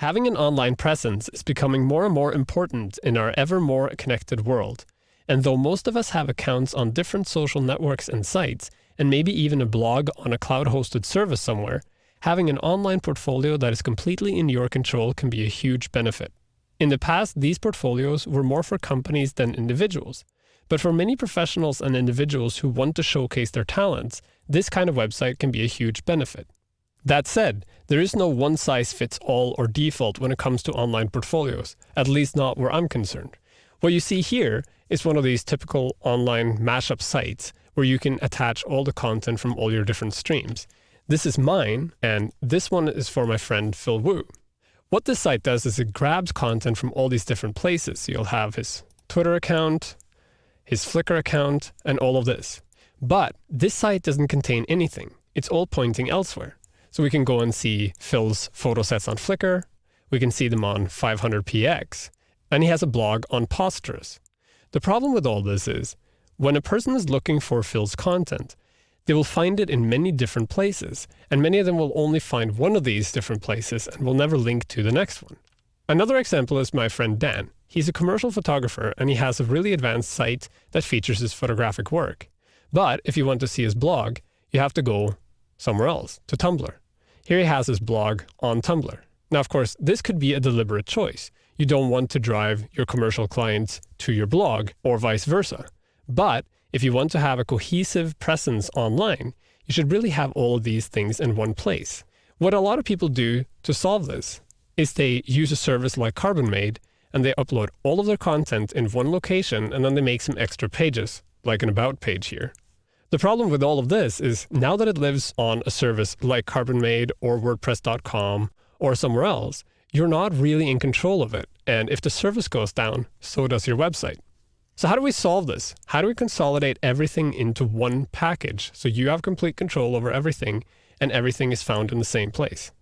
Having an online presence is becoming more and more important in our ever more connected world. And though most of us have accounts on different social networks and sites, and maybe even a blog on a cloud-hosted service somewhere, having an online portfolio that is completely in your control can be a huge benefit. In the past, these portfolios were more for companies than individuals. But for many professionals and individuals who want to showcase their talents, this kind of website can be a huge benefit. That said, there is no one-size-fits-all or default when it comes to online portfolios, at least not where I'm concerned. What you see here is one of these typical online mashup sites where you can attach all the content from all your different streams. This is mine, and this one is for my friend Phil Wu. What this site does is it grabs content from all these different places. So you'll have his Twitter account, his Flickr account, and all of this. But this site doesn't contain anything. It's all pointing elsewhere. So we can go and see Phil's photo sets on Flickr. We can see them on 500px. And he has a blog on Posterous. The problem with all this is, when a person is looking for Phil's content, they will find it in many different places, and many of them will only find one of these different places and will never link to the next one. Another example is my friend Dan. He's a commercial photographer, and he has a really advanced site that features his photographic work. But if you want to see his blog, you have to go somewhere else, to Tumblr. Here he has his blog on Tumblr. Now, of course, this could be a deliberate choice. You don't want to drive your commercial clients to your blog or vice versa. But if you want to have a cohesive presence online, you should really have all of these things in one place. What a lot of people do to solve this is they use a service like Carbon-Made, and they upload all of their content in one location, and then they make some extra pages, like an About page here. The problem with all of this is now that it lives on a service like Carbon-Made or WordPress.com or somewhere else, you're not really in control of it. And if the service goes down, so does your website. So how do we solve this? How do we consolidate everything into one package so you have complete control over everything and everything is found in the same place?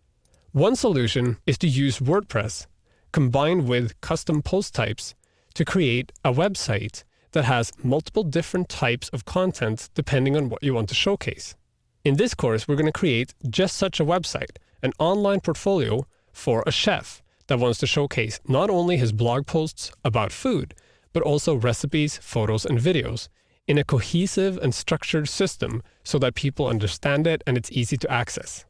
One solution is to use WordPress combined with custom post types to create a website that has multiple different types of content depending on what you want to showcase. In this course, we're going to create just such a website, an online portfolio for a chef that wants to showcase not only his blog posts about food, but also recipes, photos, and videos in a cohesive and structured system so that people understand it and it's easy to access.